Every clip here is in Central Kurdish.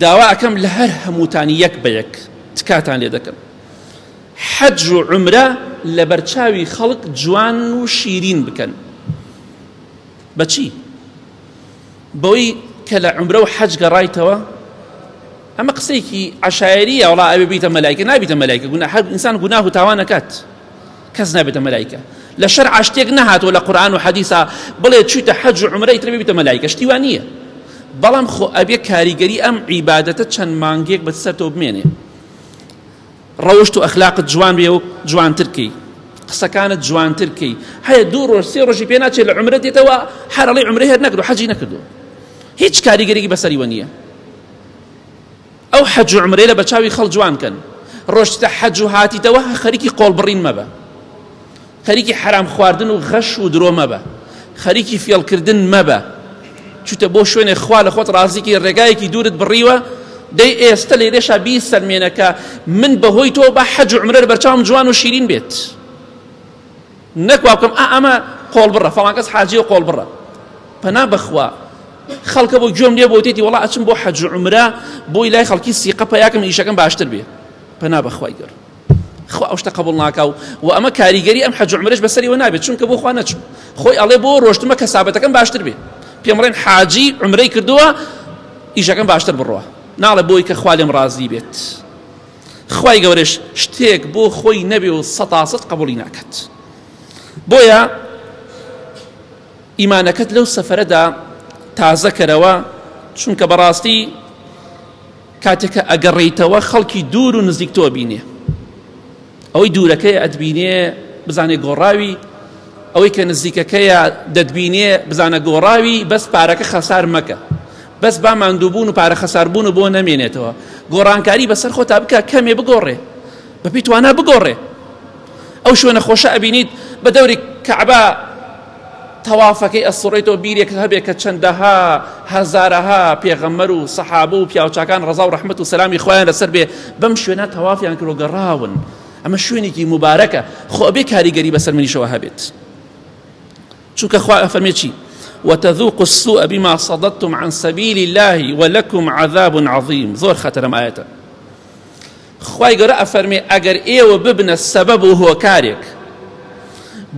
داواکەم لە هەر هەمووتانی یەک بە یەک تکاتان لێ دەکەم. حەج و عومرە لە بەرچاوی خەڵک جوان و شیرین بکەن. بەچی؟ بەوەی کە لە عومرە و حەج گەڕایتەوە، ئەمە قسەیەکی عەشایریە، وەڵا ئەوێ بیتە مەلایکە، نابیتە مەلایکە، هەر ئینسان گوناه و تاوان نەکات، کەس نابێتە مەلایکە. لە شەرعا شتێک نەهاتەوە لە قورئان و حەدیثا بڵێ چوویتە حەج و عومرە ئیتر بیتە مەلایکە، شتی وان نییە. بەڵام خۆ ئەبێ کاریگەری ئەم عیبادەتە چەند مانگێک بەسەرتەوە بمێنێ، ڕەوشت و ئەخلاقت جوان بێ و جوانترکەی، قسەکانت جوانترکەی. هەیە دوو ڕۆژ سێ ڕۆژی پێ ناچێت لە عومرە دێتەوە هەر ئەڵێ عومرەی هەر نەکردو، حەجی نەکردو، هیچ کاریگەریەکی بەسەریوە نییە. ئەو حەج و عومرەی لە بەچاوی خەڵک جوانکەن. ڕۆژتە حەج و هاتیتەوە خەریکی قۆڵبڕین مەبە، خەریکی حرام خواردن و غەش و درۆ مەبە، خەریکی فێڵکردن مەبە. چوتە بۆ شوێنێ خوا لە خۆت ڕازیکی ڕێگایەکی دوورت بڕیوە، دەی ئێستا لێرێشا بیسەلمێنە کە من بەهۆی تۆ بە حەج و عومرە لە بەرچاوم جوان و شیرین بێت، نەکوا بکەم ئەمە قۆڵبڕە، فەڵان کەس حاجی و قۆڵبڕە. پەنا بەخوا خەڵکە بۆ گوێم لێ بۆ تێتی وەڵا ئەچم بۆ حەج و عومرە بۆی لای خەڵکی سیقە پەیاکەم ئیشەکەم باشتر بێ. پەنا بەخوای گەور خوا ئەو شتە قبوڵ ناکاو و ئەمە کاریگەری ئەم حەج و عومرەش بەسەریوە نابێت، چونکە بۆ خوا نەچم، خۆی ئەڵێ بۆ ڕۆشتمە کەسابەتەکەم باشتر بێ. پێمڕێن حاجی عومرەی کردووە ئیشەکەم باشتر بڕوە، ناڵێ بۆی کە خوا لێم ڕازی بێت. خوای گەورەش شتێک بۆ خۆی نەبێ و سەتاسەت قبوڵی ناکات. بۆیە ئیمانەکەت لەو سەفەرەدا تازە کەرەوە، چونکە بەڕاستی کاتێکە ئەگەڕێیتەوە خەڵکی دوور و نزیک تۆ بینێ، ئەوەی دوورەکەی ئەدبینێ بزانێ گۆڕاوی، ئەوەی کە نزیکەکەیە دەتبینێ بزانە گۆڕاوی، بەس پارەکە خەسار مەکە، بەس با ماندووبوون و پارە خەساربوون و بۆ نەمێنێتەوە. گۆڕانکاری بەسەر خۆتا بکە، کەمێ بگۆڕێ، بەپێی توانە بگۆڕێ. ئەو شوێنە خۆشە ئەبینیت بە دەوری کەعبە تەوافەکەی ئەسوڕێتەوە بیرێک هەبێ کە چەندەها هەزارەها پێغەمبەر و سەحابە و پیاوچاکان ڕەزا و ڕەحمەت و سەلامی خۆیان لەسەر بێ بەم شوێنە تەوافیان کردو گەڕاون. ئەمە شوێنێکی مبارەکە، خۆ ئەبێ کاریگەری بەسەر منیشەوە هەبێت، چونکە خوا ئەفەرمێ چی؟ وتذوقوا السوء بما صددتم عن سبيل الله ولكم عذاب عظيم. زۆر خەتەرەم ئاەتە. خوای گەورە ئەفەرمێ ئەگەر ئێوە ببنە سەبەب و هۆکارێک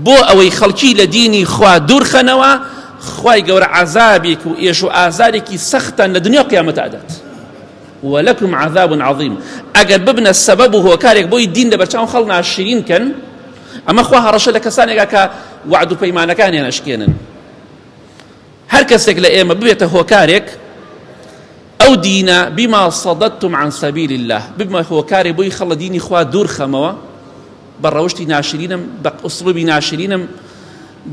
بۆ ئەوەی خەڵکی لە دینی خوا دوورخەنەوە، خوای گەورە عەزابێک و ئێش و ئازارێکی سەختان لە دنیا و قیامەتە ئەدات. ولكم عذاب عظيم. ئەگەر ببنە سەبەب و هۆکارێک بۆی دین لە بەرچاو خەڵک ناشرین کەن، ئەمە خوا هەڕەشە لە کەسانێکە کە وعد و پەیمانەکانیان ئەشکێنن. هەر کەسێک لە ئێمە ببێتە هۆکارێک، ئەو دینە بما صددتم عن سبيل الله، ببمە هۆکارێک بۆی خەڵە دینی خوا دوور خەمەوە، بە ڕەوشتی ناشرینم، بە ئوسڵوبی ناشرینم،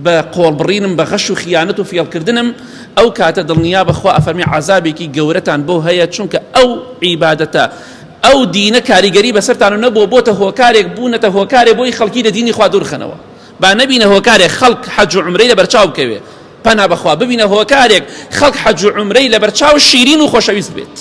بە قۆڵبڕینم، بە غەش و خیانەت و فێڵکردنم، ئەو کاتە دڵنیا بەخوا ئەفەرمێ عەزابێکی گەورەتان بۆ هەیە، چونکە ئەو عیبادەتە ئەو دینە کاریگەری بەسەرتان و نەبووە بۆتە هۆکارێک، بوونەتە هۆکارێک بۆی خەڵکی لە دینی خوا دوورخەنەوە. با نەبینە هۆکارێک خەڵک حەج و عومرەی لە بەرچاو بکەوێ، پەنا بەخوا ببینە هۆکارێک خەڵک حەج و عومرەی لە بەرچاو شیرین و خۆشەویست بێت.